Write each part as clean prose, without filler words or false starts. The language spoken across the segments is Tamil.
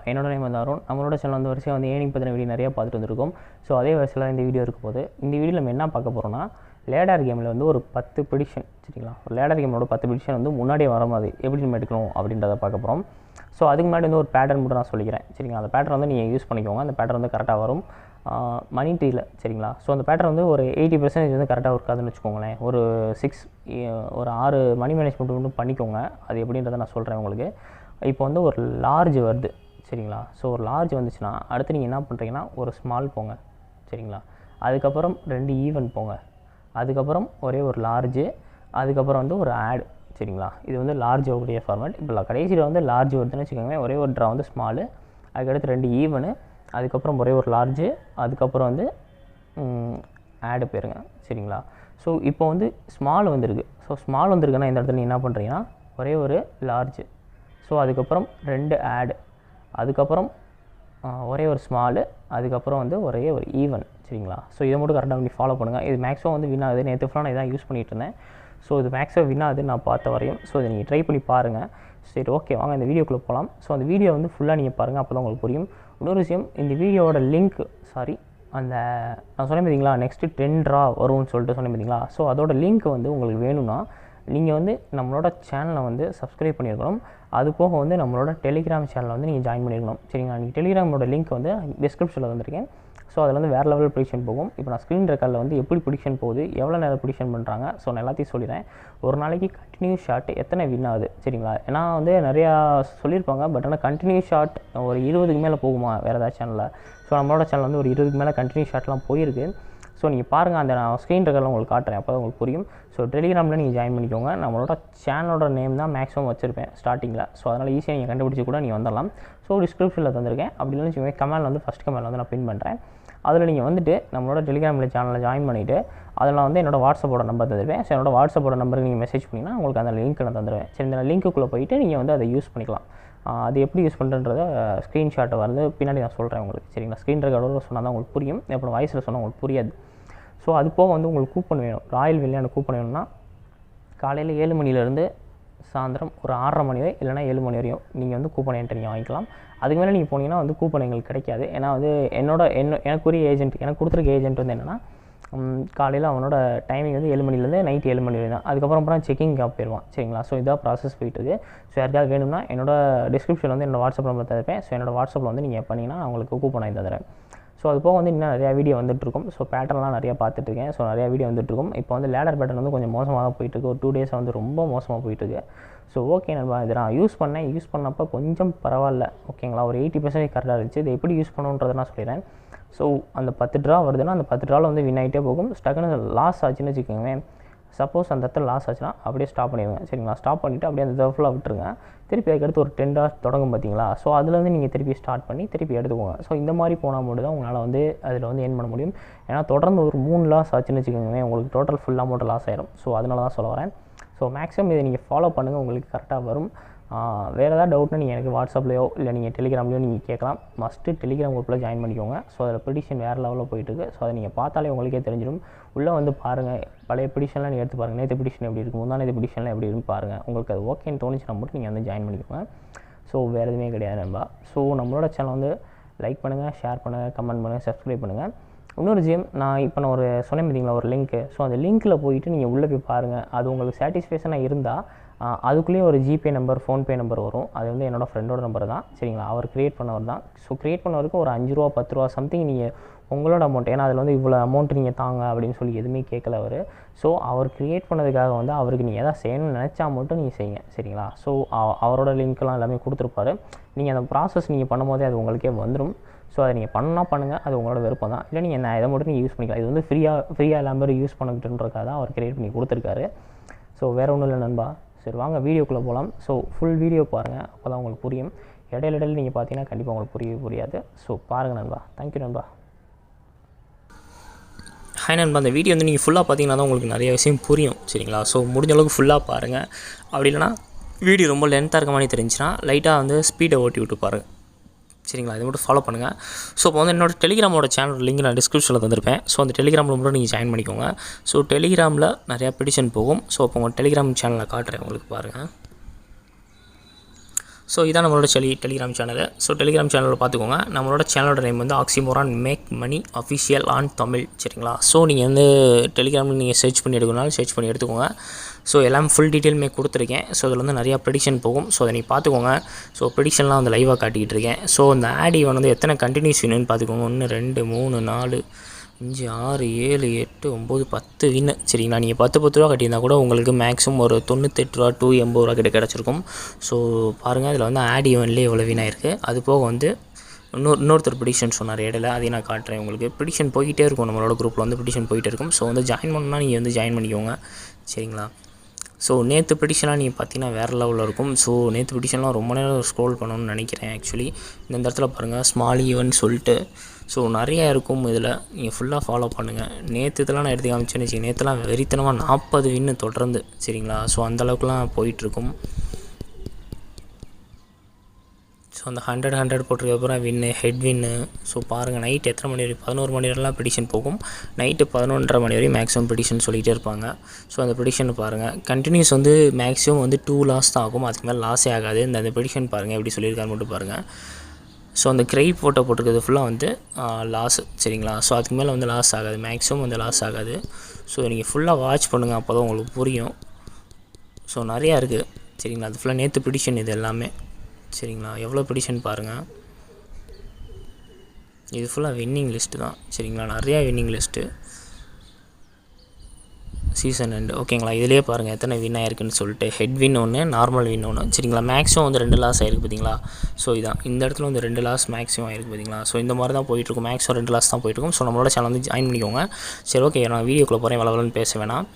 என்னோட நேம் வந்து அருண். நம்மளோட சேனல் வந்து வரிசையாக வந்து ஏர்னிங் பற்றின வீடியோ நிறையா பார்த்துட்டு வந்திருக்கோம். ஸோ அதே வரிசையில் இந்த வீடியோ இருக்கும் போது இந்த வீடியோவில் நம்ம என்ன பார்க்க போகிறோம்னா, லேடர் கேமில் வந்து ஒரு 10 ப்ரெடிக்ஷன், சரிங்களா, ஒரு லேடர் கேமோட 10 ப்ரெடிக்ஷன் வந்து முன்னாடியே வர மாதிரி எப்படி நம்ம எடுக்கணும் அப்படின்றத பார்க்க போகிறோம். ஸோ அதுக்கு முன்னாடி வந்து ஒரு பேட்டர்ன் மட்டும் நான் சொல்லிக்கிறேன், சரிங்களா. அந்த பேட்டர்ன் வந்து நீங்கள் யூஸ் பண்ணிக்கோங்க. அந்த பேட்டர்ன் வந்து கரெக்டாக வரும் மணி ட்ரீயில், சரிங்களா. ஸோ அந்த பேட்டர்ன் வந்து ஒரு 80% வந்து கரெக்டாக இருக்காதுன்னு வச்சுக்கோங்களேன். ஒரு 6 மணி மேனேஜ்மெண்ட் மட்டும் பண்ணிக்கோங்க. அது எப்படின்றத நான் சொல்கிறேன் உங்களுக்கு. இப்போ வந்து ஒரு லார்ஜ் வருது, சரிங்களா. ஸோ ஒரு லார்ஜ் வந்துச்சுன்னா அடுத்து நீங்கள் என்ன பண்ணுறீங்கன்னா ஒரு ஸ்மால் போங்க, சரிங்களா. அதுக்கப்புறம் 2 ஈவன் போங்க, அதுக்கப்புறம் ஒரே ஒரு லார்ஜு, அதுக்கப்புறம் வந்து ஒரு ஆட், சரிங்களா. இது வந்து லார்ஜ் உடைய ஃபார்மேட். இப்போ கடைசியில் வந்து லார்ஜ் வருதுன்னு வச்சுக்கோங்க. ஒரே ஒரு ட்ரா வந்து ஸ்மாலு, அதுக்கடுத்து 2 ஈவனு, அதுக்கப்புறம் ஒரே ஒரு லார்ஜு, அதுக்கப்புறம் வந்து ஆடு போயிருங்க, சரிங்களா. ஸோ இப்போ வந்து ஸ்மால் வந்துருக்கு. ஸோ ஸ்மால் வந்துருக்குன்னா இந்த இடத்துல நீங்கள் என்ன பண்ணுறீங்கன்னா ஒரே ஒரு லார்ஜு, ஸோ அதுக்கப்புறம் 2 ஆடு, அதுக்கப்புறம் ஒரே ஒரு ஸ்மாலு, அதுக்கப்புறம் வந்து ஒரே ஒரு ஈவன், சரிங்களா. ஸோ இதை மட்டும் கரெக்டாக பண்ணி ஃபாலோ பண்ணுங்கள். இது மேக்ஸிமம் வந்து வின் ஆகுது. நேற்று ஃபுல்லாக நான் இதான் யூஸ் பண்ணிகிட்டு இருந்தேன். ஸோ இது மேக்ஸிமம் வின் ஆகுது நான் பார்த்த வரையும். ஸோ இதை நீங்கள் ட்ரை பண்ணி பாருங்கள். சரி, ஓகே, வாங்க இந்த வீடியோக்குள்ளே போகலாம். ஸோ அந்த வீடியோ வந்து ஃபுல்லாக நீங்கள் பாருங்கள், அப்போ தான் உங்களுக்கு புரியும். இன்னொரு விஷயம், இந்த வீடியோவோட லிங்க், அந்த நான் சொன்னேன் பார்த்தீங்களா, நெக்ஸ்ட்டு 10 ட்ரா வரும்னு சொல்லிட்டு சொன்னேன் பார்த்தீங்களா. ஸோ அதோட லிங்க் வந்து உங்களுக்கு வேணும்னா நீங்கள் வந்து நம்மளோட சேனலை வந்து சப்ஸ்கிரைப் பண்ணியிருக்கணும். அது போக வந்து நம்மளோட டெலிகிராம் சேனலில் வந்து நீங்கள் ஜாயின் பண்ணியிருக்கணும், சரிங்களா. நீங்கள் டெலிகிராமோட லிங்க் வந்து டிஸ்கிரிப்ஷனில் வந்திருக்கேன். ஸோ அதில் வந்து வேறு லெவல் ப்ரிடிக்ஷன் போகும். இப்போ நான் ஸ்க்ரீன் ரெக்கார்டில் வந்து எப்படி ப்ரிடிக்ஷன் போகுது, எவ்வளோ நேரம் ப்ரிடிக்ஷன் பண்ணுறாங்க, ஸோ நான் எல்லாத்தையும் சொல்லிடுறேன். ஒரு நாளைக்கு கண்டினியூஸ் ஷாட் எத்தனை வின் ஆகுது, சரிங்களா. ஏன்னா வந்து நிறையா சொல்லியிருப்பாங்க, பட் ஆனால் கண்டினியூஸ் ஷாட் ஒரு 20க்கு மேலே போகுமா வேறு ஏதாவது சேனலில். ஸோ நம்மளோட சேனல் வந்து ஒரு 20க்கு மேலே கண்டினியூஸ் ஷாட்லாம் போயிருக்கு. ஸோ நீங்கள் பாருங்கள், அந்த நான் ஸ்க்ரீன் ரெக்கார்டில் உங்களுக்கு காட்டுறேன், அப்போ தான் உங்களுக்கு புரியும். ஸோ டெலிகிராமில் நீங்கள் ஜாயின் பண்ணிக்கோங்க. நம்மளோட சேனலோட நேம் தான் மேக்ஸிமம் வச்சுருப்பேன் ஸ்டார்டிங்கில். ஸோ அதனால் ஈஸியாக நீங்கள் கண்டுபிடிச்சி கூட நீங்கள் வந்துடலாம். ஸோ டிஸ்கிரிப்ஷனில் தந்திருக்கேன். அப்படி இல்லைன்னு வச்சுக்கோங்க, கமெண்டில் வந்து ஃபஸ்ட் கமெண்டில் வந்து நான் பின் பண்ணுறேன். அதில் நீங்கள் வந்துட்டு நம்மளோட டெலிகிராமில் சேனலில் ஜாயின் பண்ணிவிட்டு அதில் வந்து என்னோட வாட்ஸ்அப்போட நம்பர் தந்துருவேன். ஸோ என்னோட வாட்ஸ்அப்போட நம்பருக்கு நீங்கள் மெசேஜ் பண்ணிங்கன்னா உங்களுக்கு அந்த லிங்க் நான் தந்துடுவேன். சரி, இந்த லிங்க்குள்ளே போயிட்டு நீங்கள் வந்து அதை யூஸ் பண்ணிக்கலாம். அது எப்படி யூஸ் பண்ணுறன்றத ஸ்க்ரீன்ஷாட்டை வந்து பின்னாடி நான் சொல்கிறேன் உங்களுக்கு, சரிங்களா. ஸ்க்ரீன் ரெக்கார்டோட சொன்னால் தான் உங்களுக்கு புரியும், அப்புறம் வாய்ஸில் சொன்னால் உங்களுக்கு புரியாது. ஸோ அது போக வந்து உங்களுக்கு கூப்பன் வேணும். ராயல் வில்லியான கூப்பன் வேணும்னா காலையில் 7 மணிலேருந்து சாயந்தரம் ஒரு 6:30 மணி வரை, இல்லைனா 7 மணி வரையும் நீங்கள் வந்து கூப்பன் என்கிட்ட நீங்கள் வாங்கிக்கலாம். அதுக்கு மேலே நீங்கள் போனீங்கன்னா வந்து கூப்பன் எங்களுக்கு கிடைக்காது. ஏன்னா வந்து எனக்குரிய ஏஜென்ட், எனக்கு கொடுத்துருக்க ஏஜென்ட் வந்து என்னென்னா, காலையில் அவனோட டைமிங் வந்து 7 மணிலேருந்து நைட் 7 மணி வரை தான். அதுக்கப்புறம் செக்கிங் போயிடுவான், சரிங்களா. ஸோ இதாக ப்ராசஸ் போயிட்டுருக்கு. ஸோ யாருக்காவது வேணும்னா என்னோட டிஸ்கிரிப்ஷனில் வந்து என்னோட வாட்ஸ்அப் நம்பர் தருவேன். ஸோ என்னோட வாட்ஸ்அப்பில் வந்து நீங்கள் பண்ணிங்கன்னா உங்களுக்கு கூப்பன் வாங்கி தந்துடுறேன். ஸோ அது போக வந்து இன்னும் நிறையா வீடியோ வந்துட்டுருக்கும். ஸோ பேட்டர்ன்லாம் நிறையா பார்த்துட்ருக்கேன். ஸோ நிறையா வீடியோ வந்துட்டுருக்கும். இப்போ வந்து லேடர் பேட்டர்ன் வந்து கொஞ்சம் மோசமாக தான் போயிட்டுருக்கு. ஒரு 2 டேஸாக வந்து ரொம்ப மோசமாக போயிட்டுருக்கு. ஸோ ஓகே, நம்ம இதை நான் யூஸ் பண்ணப்போ கொஞ்சம் பரவாயில்ல, ஓகேங்களா. ஒரு 80% கரெக்டாக இருந்துச்சு. இதை எப்படி யூஸ் பண்ணணுன்றதை நான் சொல்லிடுறேன். ஸோ அந்த 10 ட்ரா வருதுன்னா அந்த 10 ட்ராவில் வந்து வின் ஆகிட்டே போகும். டக்குன்னு லாஸ் ஆச்சுன்னு வச்சுக்கோங்க. சப்போஸ் அந்த இடத்துல லாஸ் ஆச்சுன்னா அப்படியே ஸ்டாப் பண்ணிடுங்க, சரிங்களா. ஸ்டாப் பண்ணிவிட்டு அப்படியே அந்த ஃபுல்லாக விட்டுருங்க. திருப்பி அதுக்கடுத்து ஒரு 10 ட்ரா தொடங்கும் பார்த்தீங்களா. ஸோ அதுலேருந்து நீங்கள் திருப்பி ஸ்டார்ட் பண்ணி திருப்பி எடுத்துக்கோங்க. ஸோ இந்த மாதிரி போனால் மட்டும் தான் உங்களால் வந்து அதில் வந்து ஏர்ன் பண்ண முடியும். ஏன்னா தொடர்ந்து ஒரு 3 லாஸ் ஆச்சுன்னு வச்சுக்கோங்க, உங்களுக்கு டோட்டல் ஃபுல் அமௌண்ட் லாஸ் ஆயிடும். ஸோ அதனால தான் சொல்ல வரேன். ஸோ மேக்ஸிமம் இதை நீங்கள் ஃபாலோ பண்ணுங்கள், உங்களுக்கு கரெக்டாக வரும். வேறு ஏதாவது டவுட்னா நீங்கள் எனக்கு வாட்ஸ்அப்லையோ இல்லை நீங்கள் டெலிகிராம்லையோ நீங்கள் கேட்கலாம். மஸ்ட்டு டெலிகிராம் குரூப்பில் ஜாயின் பண்ணிக்கோங்க. ஸோ அதில் ப்ரெடிக்ஷன் வேறு லெவலில் போயிட்டுருக்கு. ஸோ அதை நீங்கள் பார்த்தாலே உங்களுக்கே தெரிஞ்சிடும். உள்ளே வந்து பாருங்கள், பழைய ப்ரெடிக்ஷன்லாம் நீங்கள் எடுத்து பாருங்கள். நேற்று ப்ரெடிக்ஷன் எப்படி இருக்கும், முந்தானேற்று ப்ரெடிக்ஷன்லாம் எப்படி இருக்குன்னு பாருங்கள். உங்களுக்கு அது ஓகேன்னு தோணுச்சுன்னா மட்டும் நீங்கள் வந்து ஜாயின் பண்ணிக்கோங்க. ஸோ வேறு எதுவுமே கிடையாது நண்பா. ஸோ நம்மளோட சேனல் வந்து லைக் பண்ணுங்கள், ஷேர் பண்ணுங்கள், கமெண்ட் பண்ணுங்கள், சப்ஸ்கிரைப் பண்ணுங்கள். இன்னொரு விஷயம், நான் இப்போ ஒரு சொன்னேன் பார்த்தீங்களா ஒரு லிங்க்கு. ஸோ அந்த லிங்க்கில் போயிட்டு நீங்கள் உள்ளே போய் பாருங்கள். அது உங்களுக்கு சாட்டிஸ்ஃபேக்ஷனாக இருந்தால் அதுக்குள்ளேயே ஒரு ஜிபே நம்பர், ஃபோன்பே நம்பர் வரும். அது வந்து என்னோடய ஃப்ரெண்டோட நம்பர் தான், சரிங்களா. அவர் க்ரியேட் பண்ணவர் தான். ஸோ க்ரியேட் பண்ணவருக்கு ஒரு 5 ரூபா 10 ரூபா சம்திங் நீங்கள் உங்களோட அமௌண்ட், ஏன்னா அதில் வந்து இவ்வளோ அமௌண்ட் நீங்கள் தாங்க அப்படின்னு சொல்லி எதுவுமே கேட்கல அவர். ஸோ அவர் க்ரியேட் பண்ணதுக்காக வந்து அவருக்கு நீங்கள் எதாவது செய்யணும்னு நினச்சா மட்டும் நீங்கள் செய்யுங்க, சரிங்களா. ஸோ அவரோட லிங்க்லாம் எல்லாமே கொடுத்துருப்பாரு. நீங்கள் அந்த ப்ராசஸ் நீங்கள் பண்ணும்போதே அது உங்களுக்கே வந்துடும். ஸோ அதை நீங்கள் பண்ணால் பண்ணுங்கள், அது உங்களோட விருப்பம் தான். இல்லை நீங்கள் இதை மட்டும் நீங்கள் யூஸ் பண்ணிக்கலாம். இது வந்து ஃப்ரீயாக எல்லாமே யூஸ் பண்ணிக்கிட்டுன்றதுக்காக தான் அவர் க்ரியேட் பண்ணி கொடுத்துருக்காரு. ஸோ வேறு ஒன்றும் இல்லை நண்பா. சரி, வாங்க வீடியோக்குள்ளே போகலாம். ஸோ ஃபுல் வீடியோ பாருங்கள், அப்போ தான் உங்களுக்கு புரியும். இடையில நீங்கள் பார்த்தீங்கன்னா கண்டிப்பாக உங்களுக்கு புரியாது. ஸோ பாருங்கள் நண்பா. தேங்க்யூ நண்பா. ஹாய் நண்பா, அந்த வீடியோ வந்து நீங்கள் ஃபுல்லாக பார்த்தீங்கன்னா தான் உங்களுக்கு நிறைய விஷயம் புரியும், சரிங்களா. ஸோ முடிஞ்ச அளவுக்கு ஃபுல்லாக பாருங்கள். அப்படி இல்லைனா வீடியோ ரொம்ப லென்த்தாக இருக்க மாதிரி தெரிஞ்சுன்னா லைட்டாக வந்து ஸ்பீடை ஓட்டி விட்டு பாருங்கள், சரிங்களா. இது மட்டும் ஃபாலோ பண்ணுங்கள். ஸோ இப்போ வந்து என்னோடய டெலிகிராமோட சேனல் லிங்க் நான் டிஸ்கிரிப்ஷனில் தந்திருப்பேன். ஸோ அந்த டெலிகிராமில் மட்டும் நீங்கள் ஜாயின் பண்ணிக்கோங்க. ஸோ டெலிகிராமில் நிறையா ப்ரெடிக்ஷன் போகும். ஸோ அப்போ உங்கள் டெலிகிராம் சேனலில் காட்டுறேன் உங்களுக்கு பாருங்கள். ஸோ இதான் நம்மளோட டெலிகிராம் சேனல். ஸோ டெலிகிராம் சேனலில் பார்த்துக்கோங்க. நம்மளோட சேனலோட நேம் வந்து oxymoron make money official on Tamil, சரிங்களா? ஸோ நீங்கள் வந்து டெலிகிராமில் நீங்கள் சர்ச் பண்ணி எடுக்கணும்னாலும் சர்ச் பண்ணி எடுத்துக்கோங்க. ஸோ எல்லாம் ஃபுல் டீட்டெயிலுமே கொடுத்துருக்கேன். ஸோ இதில் வந்து நிறையா ப்ரெடிக்ஷன் போகும். ஸோ அதை நீங்கள் பார்த்துக்கோங்க. ஸோ ப்ரெடிக்ஷன்லாம் வந்து லைவாக காட்டிக்கிட்டு இருக்கேன். ஸோ இந்த ஆட் ஈவன் வந்து எத்தனை கண்டினியூஸ் வின்னு பார்த்துக்கோங்க. 1 2 3 4 5 6 7 8 9 10 வின்னு, சரிங்களா? நீங்கள் 10 ரூபா கட்டியிருந்தால் கூட உங்களுக்கு மேக்ஸிமம் ஒரு 98 ரூபா to 80 ரூபா கிட்ட கிடச்சிருக்கும். ஸோ பாருங்கள், இதில் வந்து ஆட் ஈவன்லேயே எவ்வளோ வின் ஆயிருக்கு. அது போக வந்து இன்னொருத்தர் ப்ரெடிக்ஷன் சொன்னார் இடையில, அதையும் நான் காட்டுறேன் உங்களுக்கு. ப்ரெடிக்ஷன் போய்கிட்டே இருக்கும், நம்மளோட குரூப்பில் வந்து ப்ரெடிக்ஷன் போயிட்டே இருக்கும். ஸோ வந்து ஜாயின் பண்ணணும்னா நீங்கள் வந்து ஜாயின் பண்ணிக்கோங்க, சரிங்களா? ஸோ நேற்று ப்ரெடிக்ஷன்லாம் நீங்கள் பார்த்தீங்கன்னா வேறு லெவலில் இருக்கும். ஸோ நேற்று ப்ரெடிக்ஷன்லாம் ரொம்ப நேரம் ஸ்க்ரோல் பண்ணணும்னு நினைக்கிறேன் ஆக்சுவலி. இந்த இடத்துல பாருங்கள் ஸ்மால் ஈவன் சொல்லிட்டு ஸோ நிறையா இருக்கும். இதில் நீங்கள் ஃபுல்லாக ஃபாலோ பண்ணுங்கள். நேற்று இதெல்லாம் நான் எடுத்து காமிச்சேன்னு வச்சுக்கோங்க. நேற்றுலாம் வெறித்தனமாக 40 வின்னு தொடர்ந்து, சரிங்களா? ஸோ அந்தளவுக்குலாம் போயிட்டுருக்கும். ஸோ அந்த 100 போட்டிருக்கப்புறம் வின்னு, ஹெட் வின்னு. ஸோ பாருங்கள், நைட் எத்தனை மணி வரைக்கும் 11 மணி வரைலாம் ப்ரெடிக்ஷன் போகும். நைட்டு 11:30 மணி வரையும் மேக்ஸிமம் ப்ரெடிக்ஷன் சொல்லிகிட்டே இருப்பாங்க. ஸோ அந்த ப்ரெடிக்ஷன் பாருங்கள், கண்டினியூஸ் வந்து மேக்ஸிமம் வந்து 2 லாஸ் தான் ஆகும். அதுக்கு மேலே லாஸே ஆகாது. அந்த ப்ரெடிக்ஷன் பாருங்கள் எப்படி சொல்லியிருக்காரு மட்டும் பாருங்கள். ஸோ அந்த கிரை போட்டிருக்கிறது ஃபுல்லாக வந்து லாஸு, சரிங்களா? ஸோ அதுக்கு மேலே வந்து லாஸ் ஆகாது, மேக்ஸிமம் வந்து லாஸ் ஆகாது. ஸோ நீங்கள் ஃபுல்லாக வாட்ச் பண்ணுங்கள், அப்போ தான் உங்களுக்கு புரியும். ஸோ நிறையா இருக்குது, சரிங்களா? அது ஃபுல்லாக நேற்று ப்ரெடிக்ஷன் இது எல்லாமே, சரிங்களா? எவ்வளோ ப்ரெடிக்ஷன் பாருங்கள். இது ஃபுல்லாக வின்னிங் லிஸ்ட்டு தான், சரிங்களா? நிறையா வின்னிங் லிஸ்ட்டு சீசன் எண்டு, ஓகேங்களா? இதிலே பாருங்கள் எத்தனை வின் ஆயிருக்குன்னு சொல்லிட்டு. ஹெட் வின் ஒன்று, நார்மல் வின் ஒன்று, சரிங்களா? மேக்ஸிமம் வந்து 2 லாஸ் ஆயிருக்கு பார்த்தீங்களா? ஸோ இதான் இந்த இடத்துல வந்து 2 லாஸ் மேக்ஸிமம் ஆயிருக்கு பார்த்தீங்களா? ஸோ இந்த மாதிரி தான் போயிட்டுருக்கும். மேக்ஸிமம் 2 லாஸ் தான் போயிட்டுருக்கும். ஸோ நம்மளோட சேனல் வந்து ஜாயின் பண்ணிக்கோங்க. சரி, ஓகே, நான் வீடியோக்குள்ளே போகிறேன், வளவலன்னு பேச வேணாம்.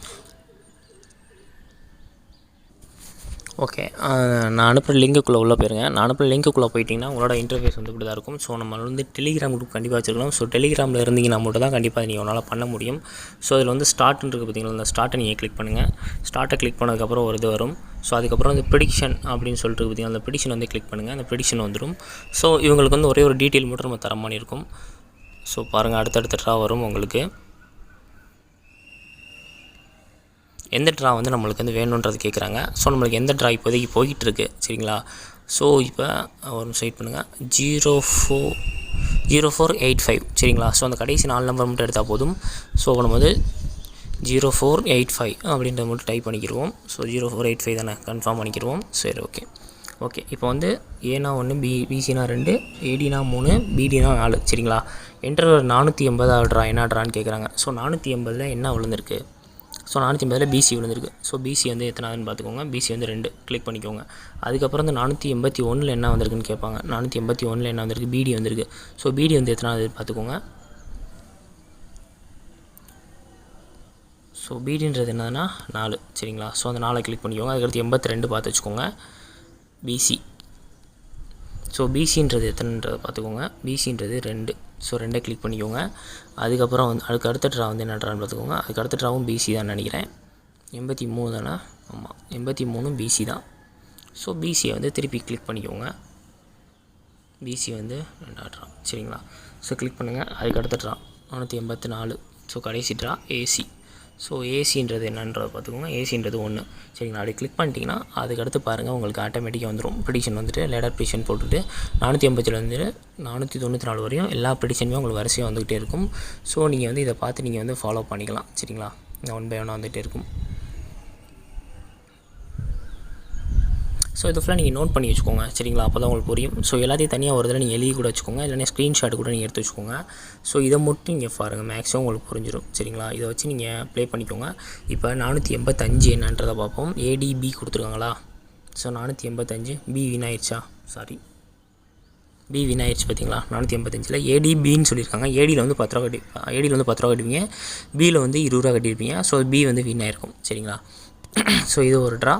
ஓகே, நான் அனுப்புகிற லிங்க்குள்ளே உள்ளே போயிருங்க. நான் அனுப்புகிற லிங்க்குள்ளே போயிட்டிங்கன்னா உங்களோட இன்டர்ஃபேஸ் வந்து இப்படி தான் இருக்கும். ஸோ நம்ம வந்து டெலிகிராம் குரூப் கண்டிப்பாக வச்சுருக்கணும். ஸோ டெலிகிராமில் இருந்தீங்கன்னா மட்டும் தான் கண்டிப்பாக நீங்கள் உங்களால் பண்ண முடியும். ஸோ இதில் வந்து ஸ்டார்ட்னு இருக்குது பார்த்தீங்களா? அந்த ஸ்டார்ட்டை நீங்கள் கிளிக் பண்ணுங்கள். ஸ்டார்ட்டை கிளிக் பண்ணதுக்கப்புறம் ஒரு இது வரும். ஸோ அதுக்கப்புறம் வந்து ப்ரெடிக்ஷன் அப்படின்னு சொல்லிட்டு பார்த்தீங்கன்னா அந்த ப்ரெடிக்ஷன் வந்து கிளிக் பண்ணுங்கள். அந்த ப்ரெடிக்ஷன் வந்துடும். ஸோ இவங்களுக்கு வந்து ஒரே ஒரு டீட்டெயில் மட்டும் நம்ம தர மாதிரி இருக்கும். ஸோ பாருங்கள், அடுத்தடுத்த ட்ரா வரும் உங்களுக்கு. எந்த ட்ரா வந்து நம்மளுக்கு வந்து வேணுன்றது கேட்குறாங்க. ஸோ நம்மளுக்கு எந்த ட்ரா இப்போதைக்கு போயிட்டுருக்கு, சரிங்களா? ஸோ இப்போ ஒரு சைட் பண்ணுங்கள், 0485, சரிங்களா? ஸோ அந்த கடைசி 4 நம்பர் மட்டும் எடுத்தால் போதும். ஸோ நம்ம வந்து 0485 அப்படின்றத மட்டும் டைப் பண்ணிக்கிடுவோம். ஸோ 0485 தானே, கன்ஃபார்ம் பண்ணிக்கிடுவோம். சரி, ஓகே. இப்போ வந்து ஏனா 1, பிசினா 2, ஏடினா 3, பிடினா 4, சரிங்களா? என்டர் 480 ட்ரா என்ன ட்ரான்னு கேட்குறாங்க. ஸோ 480 என்ன விழுந்திருக்கு? ஸோ 480 பிசி விழுந்திருக்கு. ஸோ பிசி வந்து எத்தனாவதுன்னு பார்த்துக்கோங்க. பிசி வந்து 2 கிளிக் பண்ணிக்கோங்க. அதுக்கப்புறம் வந்து 481 என்ன வந்திருக்குன்னு கேட்பாங்க. 481 என்ன வந்திருக்கு? பிடி வந்திருக்கு. ஸோ பிடி வந்து எத்தனாவது பார்த்துக்கோங்க. ஸோ பிடின்றது என்னதுன்னா 4, சரிங்களா? ஸோ அந்த 4 கிளிக் பண்ணிக்கோங்க. அதுக்கடுத்து 82 பார்த்து வச்சுக்கோங்க. பிசி. ஸோ பிசின்றது எத்தனைன்றதை பார்த்துக்கோங்க. பிசின்றது 2. ஸோ 2 கிளிக் பண்ணிக்கோங்க. அதுக்கப்புறம் வந்து அதுக்கு அடுத்த ட்ரா வந்து என்ன ட்ரான்னு பார்த்துக்கோங்க. அதுக்கு அடுத்த ட்ராவும் பிசி தான் நினைக்கிறேன். 83 தானே? ஆமாம், 83 பிசி தான். ஸோ பிசியை வந்து திருப்பி கிளிக் பண்ணிக்கோங்க. பிசி வந்து 2 ட்ரா, சரிங்களா? ஸோ கிளிக் பண்ணுங்கள். அதுக்கு அடுத்த ட்ரா 484. ஸோ கடைசி ட்ரா ஏசி. ஸோ ஏசின்றது என்னன்றதை பார்த்துக்கோங்க. ஏசின்றது 1, சரிங்களா? அப்படி கிளிக் பண்ணிட்டீங்கன்னா அதுக்கடுத்து பாருங்கள், உங்களுக்கு ஆட்டோமேட்டிக்காக வந்துடும். ப்ரெடிக்ஷன் வந்துட்டு லேடர் ப்ரெடிக்ஷன் போட்டுட்டு 480 வந்துட்டு 494 வரையும் எல்லா ப்ரெடிக்ஷனுமே உங்களுக்கு வரிசையாக வந்துகிட்டே இருக்கும். ஸோ நீங்கள் வந்து இதை பார்த்து நீங்கள் வந்து ஃபாலோ பண்ணிக்கலாம், சரிங்களா? 1 by 1 வந்துகிட்டே இருக்கும். ஸோ இது ஃபுல்லாக நீங்கள் நோட் பண்ணி வச்சுக்கோங்க, சரிங்களா? அப்போ தான் உங்களுக்கு புரியும். ஸோ எல்லாத்தையும் தனியாக ஒரு தடவை நீங்கள் எழுதி கூட வச்சுக்கோங்க, இல்லைனா ஸ்க்ரீன்ஷாட் கூட நீங்கள் எடுத்து வச்சுக்கோங்க. ஸோ இதை மட்டும் நீங்கள் பாருங்கள், மேக்ஸிமம் உங்களுக்கு புரிஞ்சிடும், சரிங்களா? இதை வச்சு நீங்கள் ப்ளே பண்ணிக்கோங்க. இப்போ 485 என்னன்றதை பார்ப்போம். ஏடிபி கொடுத்துருக்காங்களா? ஸோ 485 பி வின் ஆயிடுச்சா? சாரி, பி வின் ஆயிடுச்சு பார்த்தீங்களா? 485 ஏடிபின்னு சொல்லியிருக்காங்க. ஏடியில் வந்து 10 ரூபா கட்டுவீங்க. பியில் வந்து 20 ரூபா கட்டியிருப்பீங்க. ஸோ பி வந்து வின் ஆயிருக்கும், சரிங்களா? ஸோ இது ஒரு ட்ரா.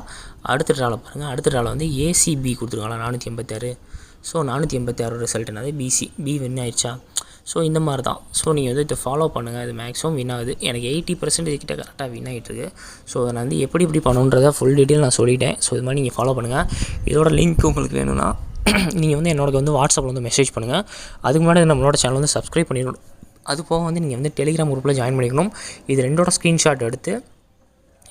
அடுத்த ட்ராவில் பாருங்கள். அடுத்த ட்ராவில் வந்து ஏசிபி கொடுத்துருக்காங்களா? 486. ஸோ 486 ரிசல்ட் என்னது? பி வின் ஆயிடுச்சா? ஸோ இந்த மாதிரி தான். ஸோ நீங்கள் வந்து இதை ஃபாலோ பண்ணுங்கள். இது மேக்ஸிமம் வின் ஆகுது. எனக்கு 80% கிட்ட கரெக்டாக வின் ஆகிட்டுருக்கு. ஸோ அதை நான் வந்து எப்படி பண்ணுன்றதை ஃபுல் டீட்டெயில் நான் சொல்லிட்டேன். ஸோ இது மாதிரி நீங்கள் ஃபாலோ பண்ணுங்கள். இதோட லிங்க் உங்களுக்கு வேணும்னா நீங்கள் வந்து என்னோட வந்து வாட்ஸ்அப்பில் வந்து மெசேஜ் பண்ணுங்கள். அதுக்கு முன்னாடி நம்மளோட சேனல் வந்து சப்ஸ்கிரைப் பண்ணிடணும். அது போக வந்து நீங்கள் வந்து டெலிகிராம் குரூப்பில் ஜாயின் பண்ணிக்கணும். இது 2ஓட ஸ்க்ரீன்ஷாட் எடுத்து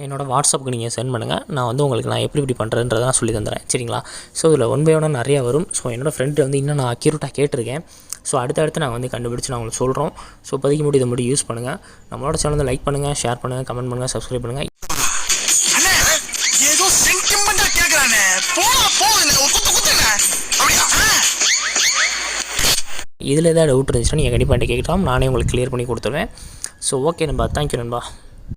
என்னோடய வாட்ஸ்அப்புக்கு நீங்கள் சென்ட் பண்ணுங்கள். நான் வந்து உங்களுக்கு நான் எப்படி பண்ணுறதுன்றதை நான் சொல்லி தந்துடுறேன். சரிங்களா? ஸோ இதில் ஒன் பை ஒன்னாக நிறையா வரும். ஸோ என்னோடய ஃப்ரெண்டு வந்து இன்னும் நான் அக்யூரேட்டாக கேட்டிருக்கேன். ஸோ அடுத்தடுத்து நான் வந்து கண்டுபிடிச்சு நான் உங்களுக்கு சொல்கிறோம். ஸோ இப்போதைக்கு மட்டும் இதை மட்டும் யூஸ் பண்ணுங்கள். நம்மளோட சேனல் வந்து லைக் பண்ணுங்கள், ஷேர் பண்ணுங்கள், கமெண்ட் பண்ணுங்கள், சப்ஸ்கிரைப் பண்ணுங்கள். இதில் ஏதாவது டவுட் இருந்துச்சுன்னா நீங்கள் கண்டிப்பாக என்கிட்ட கேட்கலாம். நானே உங்களுக்கு கிளியர் பண்ணி கொடுத்துருவேன். ஸோ ஓகே நண்பா, தேங்க்யூ நண்பா.